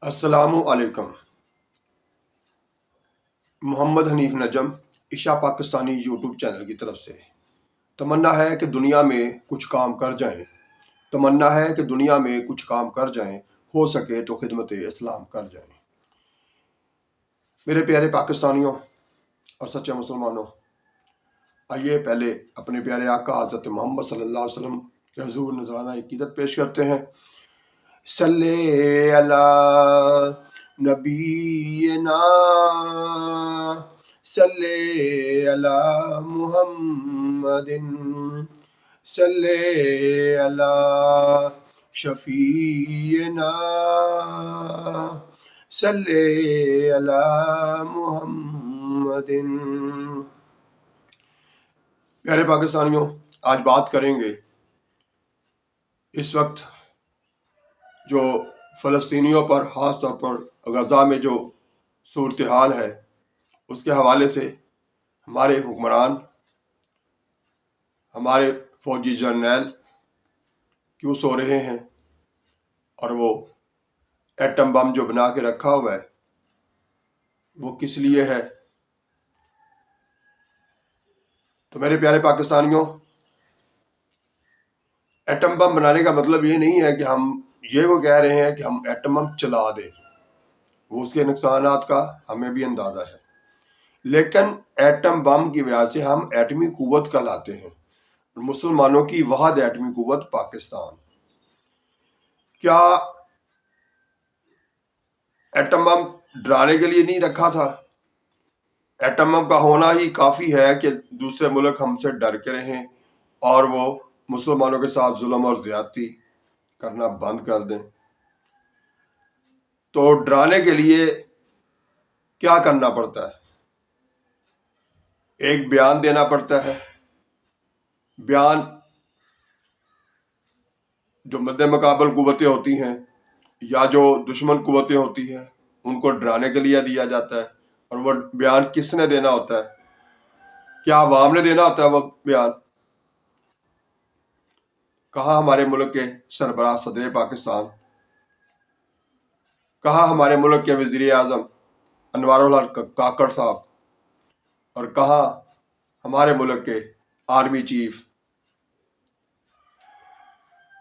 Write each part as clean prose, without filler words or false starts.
السلام علیکم۔ محمد حنیف نجم عشا Pakistani YouTube channel کی طرف سے تمنا ہے کہ دنیا میں کچھ کام کر جائیں تمنا ہے کہ دنیا میں کچھ کام کر جائیں، ہو سکے تو خدمت اسلام کر جائیں۔ میرے پیارے پاکستانیوں اور سچے مسلمانوں، آئیے پہلے اپنے پیارے آقا حضرت محمد صلی اللہ علیہ وسلم کے حضور نذرانہ عقیدت پیش کرتے ہیں۔ صلی اللہ نبینا صلی اللہ محمد صلی اللہ شفیعنا صلی اللہ محمد۔ پیارے پاکستانیوں، آج بات کریں گے اس وقت جو فلسطینیوں پر، خاص طور پر غزہ میں جو صورتحال ہے اس کے حوالے سے ہمارے حکمران، ہمارے فوجی جرنیل کیوں سو رہے ہیں، اور وہ ایٹم بم جو بنا کے رکھا ہوا ہے وہ کس لیے ہے۔ تو میرے پیارے پاکستانیوں، ایٹم بم بنانے کا مطلب یہ نہیں ہے کہ ہم یہ وہ کہہ رہے ہیں کہ ہم ایٹم بم چلا دیں، وہ اس کے نقصانات کا ہمیں بھی اندازہ ہے، لیکن ایٹم بم کی وجہ سے ہم ایٹمی قوت کہلاتے ہیں، اور مسلمانوں کی واحد ایٹمی قوت پاکستان۔ کیا ایٹم بم ڈرانے کے لیے نہیں رکھا تھا؟ ایٹم بم کا ہونا ہی کافی ہے کہ دوسرے ملک ہم سے ڈر کے رہیں اور وہ مسلمانوں کے ساتھ ظلم اور زیادتی کرنا بند کر دیں۔ تو ڈرانے کے لیے کیا کرنا پڑتا ہے؟ ایک بیان دینا پڑتا ہے۔ بیان جو مد مقابل قوتیں ہوتی ہیں یا جو دشمن قوتیں ہوتی ہیں ان کو ڈرانے کے لیے دیا جاتا ہے، اور وہ بیان کس نے دینا ہوتا ہے؟ کیا عوام نے دینا ہوتا ہے وہ بیان؟ کہاں ہمارے ملک کے سربراہ صدر پاکستان، کہاں ہمارے ملک کے وزیر اعظم انوار الحق کاکڑ صاحب، اور کہاں ہمارے ملک کے آرمی چیف؟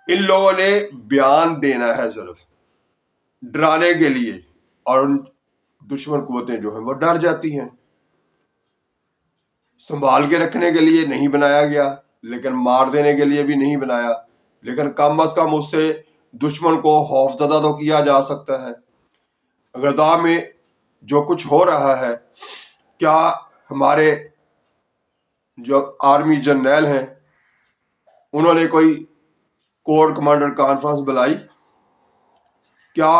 ان لوگوں نے بیان دینا ہے صرف ڈرانے کے لیے، اور ان دشمن قوتیں جو ہیں وہ ڈر جاتی ہیں۔ سنبھال کے رکھنے کے لیے نہیں بنایا گیا، لیکن مار دینے کے لیے بھی نہیں بنایا، لیکن کم از کم اس سے دشمن کو خوفزدہ تو کیا جا سکتا ہے۔ غزہ میں جو کچھ ہو رہا ہے، کیا ہمارے جو آرمی جرنیل ہیں انہوں نے کوئی کور کمانڈر کانفرنس بلائی؟ کیا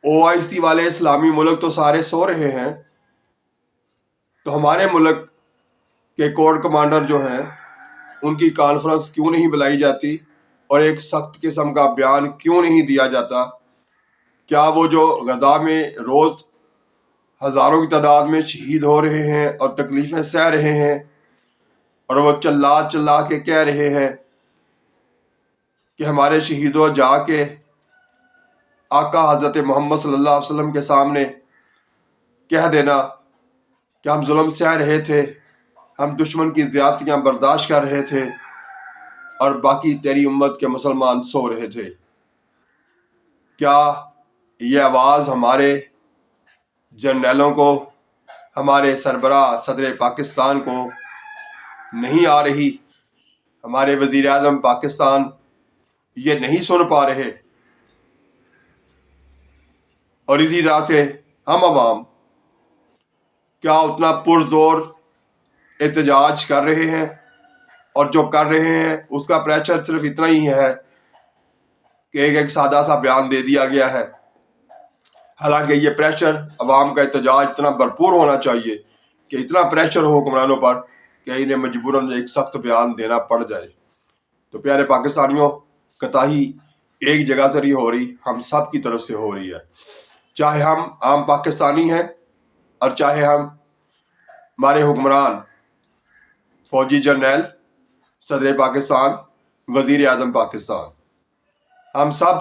OIC والے اسلامی ملک تو سارے سو رہے ہیں، تو ہمارے ملک کے کور کمانڈر جو ہیں ان کی کانفرنس کیوں نہیں بلائی جاتی اور ایک سخت قسم کا بیان کیوں نہیں دیا جاتا؟ کیا وہ جو غزہ میں روز ہزاروں کی تعداد میں شہید ہو رہے ہیں اور تکلیفیں سہ رہے ہیں، اور وہ چلا چلا کے کہہ رہے ہیں کہ ہمارے شہیدوں جا کے آقا حضرت محمد صلی اللہ علیہ وسلم کے سامنے کہہ دینا کہ ہم ظلم سہ رہے تھے، ہم دشمن کی زیادتیاں برداشت کر رہے تھے، اور باقی تیری امت کے مسلمان سو رہے تھے؟ کیا یہ آواز ہمارے جرنیلوں کو، ہمارے سربراہ صدر پاکستان کو نہیں آ رہی؟ ہمارے وزیر اعظم پاکستان یہ نہیں سن پا رہے؟ اور اسی طرح سے ہم عوام کیا اتنا پرزور احتجاج کر رہے ہیں؟ اور جو کر رہے ہیں اس کا پریشر صرف اتنا ہی ہے کہ ایک سادہ سا بیان دے دیا گیا ہے، حالانکہ یہ پریشر عوام کا احتجاج اتنا بھرپور ہونا چاہیے کہ اتنا پریشر ہو حکمرانوں پر کہ انہیں مجبوراً ایک سخت بیان دینا پڑ جائے۔ تو پیارے پاکستانیوں، کوتاہی ایک جگہ سے نہیں ہو رہی، ہم سب کی طرف سے ہو رہی ہے، چاہے ہم عام پاکستانی ہیں اور چاہے ہمارے حکمران، فوجی جرنیل، صدر پاکستان، وزیر اعظم پاکستان، ہم سب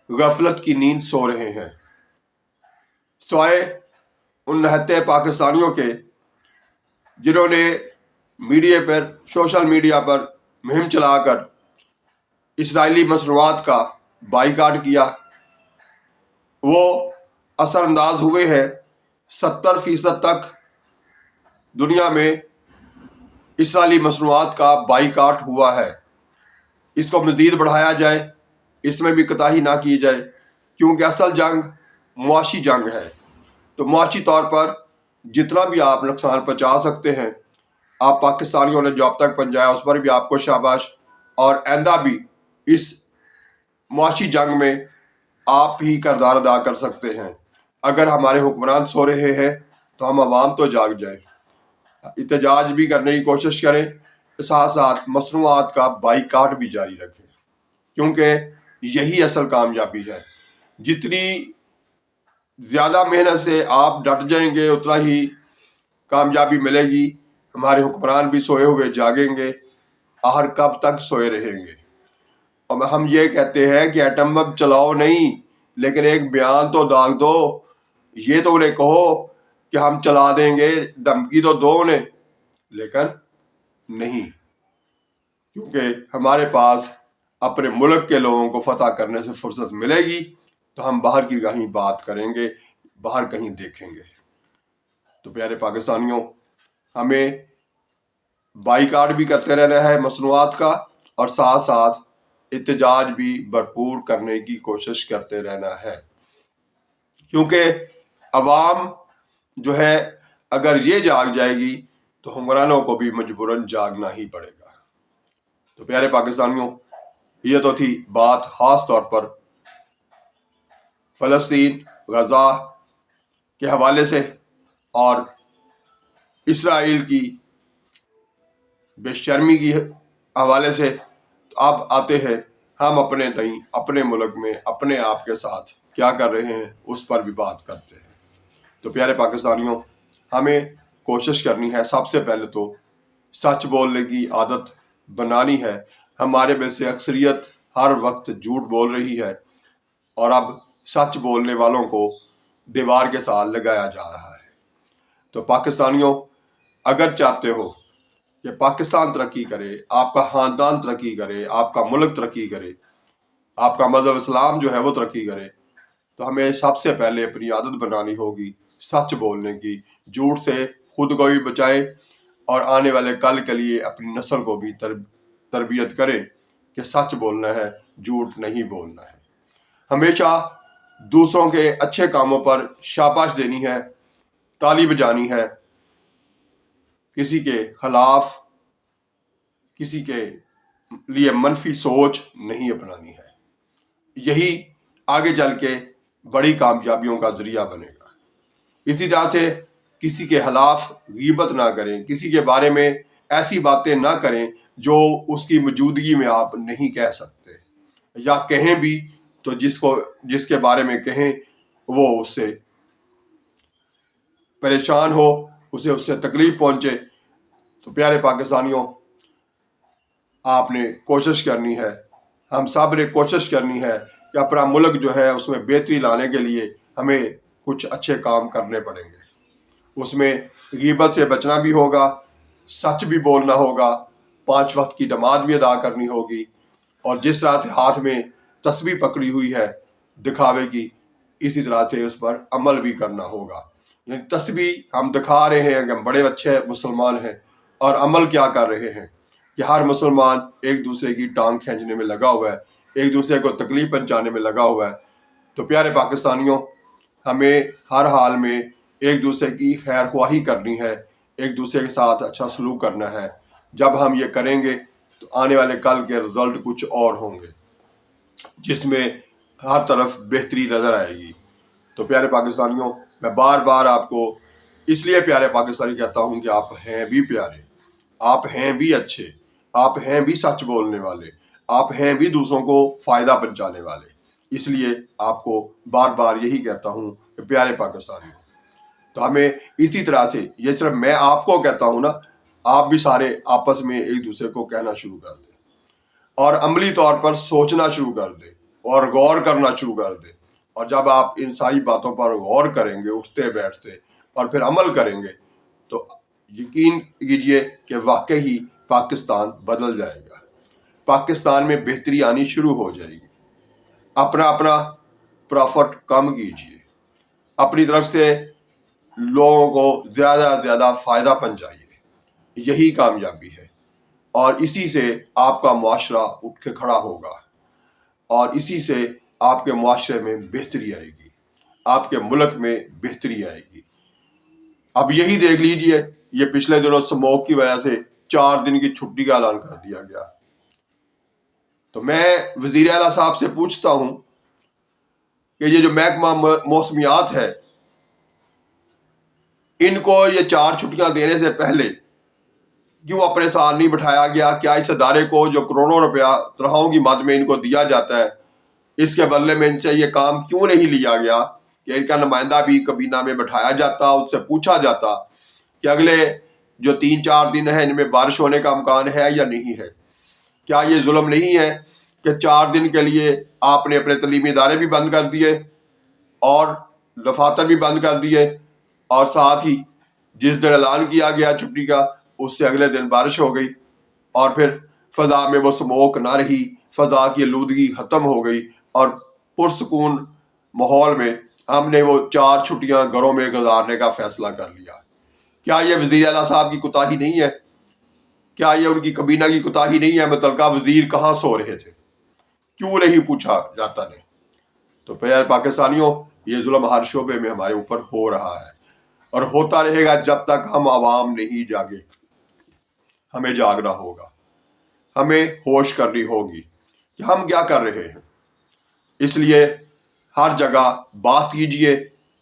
غفلت کی نیند سو رہے ہیں۔ سوائے ان نہتے پاکستانیوں کے جنہوں نے سوشل میڈیا پر مہم چلا کر اسرائیلی مصنوعات کا بائیکاٹ کیا، وہ اثر انداز ہوئے ہیں۔ 70% تک دنیا میں اسرائیلی مصنوعات کا بائیکاٹ ہوا ہے۔ اس کو مزید بڑھایا جائے، اس میں بھی کوتاہی نہ کی جائے، کیونکہ اصل جنگ معاشی جنگ ہے۔ تو معاشی طور پر جتنا بھی آپ نقصان پہنچا سکتے ہیں، آپ پاکستانیوں نے جو اب تک پہنچایا اس پر بھی آپ کو شاباش، اور آئندہ بھی اس معاشی جنگ میں آپ ہی کردار ادا کر سکتے ہیں۔ اگر ہمارے حکمران سو رہے ہیں تو ہم عوام تو جاگ جائیں، احتجاج بھی کرنے کی کوشش کریں، ساتھ ساتھ مصنوعات کا بائیکاٹ بھی جاری رکھیں، کیونکہ یہی اصل کامیابی ہے۔ جتنی زیادہ محنت سے آپ ڈٹ جائیں گے اتنا ہی کامیابی ملے گی۔ ہمارے حکمران بھی سوئے ہوئے جاگیں گے، آخر کب تک سوئے رہیں گے؟ اور ہم یہ کہتے ہیں کہ ایٹم بم چلاؤ نہیں، لیکن ایک بیان تو داغ دو، یہ تو انہیں کہو کہ ہم چلا دیں گے، دھمکی تو دو انہیں، لیکن نہیں، کیونکہ ہمارے پاس اپنے ملک کے لوگوں کو فتح کرنے سے فرصت ملے گی تو ہم باہر کی کہیں بات کریں گے، باہر کہیں دیکھیں گے۔ تو پیارے پاکستانیوں، ہمیں بائیکاٹ بھی کرتے رہنا ہے مصنوعات کا، اور ساتھ ساتھ احتجاج بھی بھرپور کرنے کی کوشش کرتے رہنا ہے، کیونکہ عوام جو ہے اگر یہ جاگ جائے گی تو حکمرانوں کو بھی مجبوراً جاگنا ہی پڑے گا۔ تو پیارے پاکستانیوں، یہ تو تھی بات خاص طور پر فلسطین، غزہ کے حوالے سے اور اسرائیل کی بے شرمی کی حوالے سے۔ اب آتے ہیں ہم اپنے ملک میں اپنے آپ کے ساتھ کیا کر رہے ہیں، اس پر بھی بات کرتے ہیں۔ تو پیارے پاکستانیوں، ہمیں کوشش کرنی ہے سب سے پہلے تو سچ بولنے کی عادت بنانی ہے۔ ہمارے میں سے اکثریت ہر وقت جھوٹ بول رہی ہے، اور اب سچ بولنے والوں کو دیوار کے ساتھ لگایا جا رہا ہے۔ تو پاکستانیوں، اگر چاہتے ہو کہ پاکستان ترقی کرے، آپ کا خاندان ترقی کرے، آپ کا ملک ترقی کرے، آپ کا مذہب اسلام جو ہے وہ ترقی کرے، تو ہمیں سب سے پہلے اپنی عادت بنانی ہوگی سچ بولنے کی۔ جھوٹ سے خود کو بھی بچائیں اور آنے والے کل کے لیے اپنی نسل کو بھی تربیت کریں کہ سچ بولنا ہے، جھوٹ نہیں بولنا ہے۔ ہمیشہ دوسروں کے اچھے کاموں پر شاباش دینی ہے، تالی بجانی ہے، کسی کے خلاف، کسی کے لیے منفی سوچ نہیں اپنانی ہے۔ یہی آگے چل کے بڑی کامیابیوں کا ذریعہ بنے گا۔ اسی طرح سے کسی کے خلاف غیبت نہ کریں، کسی کے بارے میں ایسی باتیں نہ کریں جو اس کی موجودگی میں آپ نہیں کہہ سکتے، یا کہیں بھی تو جس کے بارے میں کہیں وہ اس سے پریشان ہو، اسے اس سے تکلیف پہنچے۔ تو پیارے پاکستانیوں، آپ نے کوشش کرنی ہے، ہم سب نے کوشش کرنی ہے کہ اپنا ملک جو ہے اس میں بہتری لانے کے لیے ہمیں کچھ اچھے کام کرنے پڑیں گے۔ اس میں غیبت سے بچنا بھی ہوگا، سچ بھی بولنا ہوگا، 5 وقت کی نماز بھی ادا کرنی ہوگی، اور جس طرح سے ہاتھ میں تسبیح پکڑی ہوئی ہے دکھاوے کی، اسی طرح سے اس پر عمل بھی کرنا ہوگا۔ یعنی تسبیح ہم دکھا رہے ہیں کہ ہم بڑے اچھے مسلمان ہیں، اور عمل کیا کر رہے ہیں کہ ہر مسلمان ایک دوسرے کی ٹانگ کھینچنے میں لگا ہوا ہے، ایک دوسرے کو تکلیف پہنچانے میں لگا ہوا ہے۔ تو پیارے پاکستانیوں، ہمیں ہر حال میں ایک دوسرے کی خیر خواہی کرنی ہے، ایک دوسرے کے ساتھ اچھا سلوک کرنا ہے۔ جب ہم یہ کریں گے تو آنے والے کل کے رزلٹ کچھ اور ہوں گے، جس میں ہر طرف بہتری نظر آئے گی۔ تو پیارے پاکستانیوں، میں بار بار آپ کو اس لیے پیارے پاکستانی کہتا ہوں کہ آپ ہیں بھی پیارے، آپ ہیں بھی اچھے، آپ ہیں بھی سچ بولنے والے، آپ ہیں بھی دوسروں کو فائدہ پہنچانے والے۔ اس لیے آپ کو بار بار یہی کہتا ہوں کہ پیارے پاکستانی ہو۔ تو ہمیں اسی طرح سے، یہ صرف میں آپ کو کہتا ہوں نا، آپ بھی سارے آپس میں ایک دوسرے کو کہنا شروع کر دیں، اور عملی طور پر سوچنا شروع کر دیں، اور غور کرنا شروع کر دیں، اور جب آپ ان ساری باتوں پر غور کریں گے اٹھتے بیٹھتے اور پھر عمل کریں گے تو یقین کیجئے کہ واقعی پاکستان بدل جائے گا، پاکستان میں بہتری آنی شروع ہو جائے گی۔ اپنا پرافٹ کم کیجئے، اپنی طرف سے لوگوں کو زیادہ سے زیادہ فائدہ پہنچائیے، یہی کامیابی ہے، اور اسی سے آپ کا معاشرہ اٹھ کے کھڑا ہوگا، اور اسی سے آپ کے معاشرے میں بہتری آئے گی، آپ کے ملک میں بہتری آئے گی۔ اب یہی دیکھ لیجئے، یہ پچھلے دنوں اسموگ کی وجہ سے 4 دن کی چھٹی کا اعلان کر دیا گیا۔ تو میں وزیر اعلیٰ صاحب سے پوچھتا ہوں کہ یہ جو محکمہ موسمیات ہے، ان کو یہ 4 چھٹیاں دینے سے پہلے کیوں اپنے ساتھ نہیں بٹھایا گیا؟ کیا اس ادارے کو جو کروڑوں روپیہ تنخواہوں کی مد میں ان کو دیا جاتا ہے، اس کے بدلے میں ان سے یہ کام کیوں نہیں لیا گیا کہ ان کا نمائندہ بھی کابینہ میں بٹھایا جاتا، اس سے پوچھا جاتا کہ اگلے جو 3-4 دن ہیں ان میں بارش ہونے کا امکان ہے یا نہیں ہے؟ کیا یہ ظلم نہیں ہے کہ 4 دن کے لیے آپ نے اپنے تعلیمی ادارے بھی بند کر دیے اور دفاتر بھی بند کر دیے، اور ساتھ ہی جس دن اعلان کیا گیا چھٹی کا اس سے اگلے دن بارش ہو گئی، اور پھر فضا میں وہ سموک نہ رہی، فضا کی آلودگی ختم ہو گئی، اور پرسکون ماحول میں ہم نے وہ 4 چھٹیاں گھروں میں گزارنے کا فیصلہ کر لیا۔ کیا یہ وزیر اعلیٰ صاحب کی کوتاہی نہیں ہے؟ کیا یہ ان کی کابینہ کی کوتاہی نہیں ہے؟ متعلقہ وزیر کہاں سو رہے تھے؟ کیوں نہیں پوچھا جاتا نے؟ تو پیارے پاکستانیوں، یہ ظلم ہر شعبے میں ہمارے اوپر ہو رہا ہے اور ہوتا رہے گا جب تک ہم عوام نہیں جاگے۔ ہمیں جاگنا ہوگا، ہمیں ہوش کرنی ہوگی کہ ہم کیا کر رہے ہیں۔ اس لیے ہر جگہ بات کیجئے،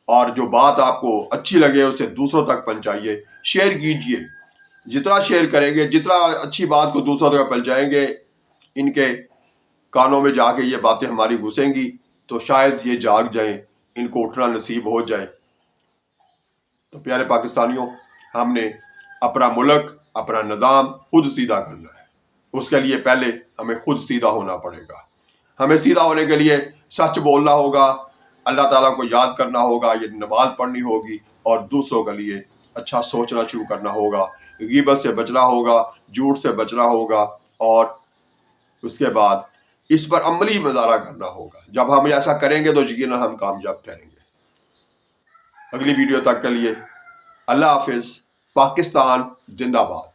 اور جو بات آپ کو اچھی لگے اسے دوسروں تک پہنچائیے، شیئر کیجئے۔ جتنا شیئر کریں گے، جتنا اچھی بات کو دوسروں تک پہنچائیں گے، ان کے کانوں میں جا کے یہ باتیں ہماری گھسیں گی تو شاید یہ جاگ جائیں، ان کو اٹھنا نصیب ہو جائے۔ تو پیارے پاکستانیوں، ہم نے اپنا ملک، اپنا نظام خود سیدھا کرنا ہے۔ اس کے لیے پہلے ہمیں خود سیدھا ہونا پڑے گا۔ ہمیں سیدھا ہونے کے لیے سچ بولنا ہوگا، اللہ تعالیٰ کو یاد کرنا ہوگا، یہ نماز پڑھنی ہوگی، اور دوسروں کے لیے اچھا سوچنا شروع کرنا ہوگا، غیبت سے بچنا ہوگا، جھوٹ سے بچنا ہوگا، اور اس کے بعد اس پر عملی مظاہرہ کرنا ہوگا۔ جب ہم ایسا کریں گے تو یقیناً ہم کامیاب ٹھہریں گے۔ اگلی ویڈیو تک کے لیے اللہ حافظ۔ پاکستان زندہ باد۔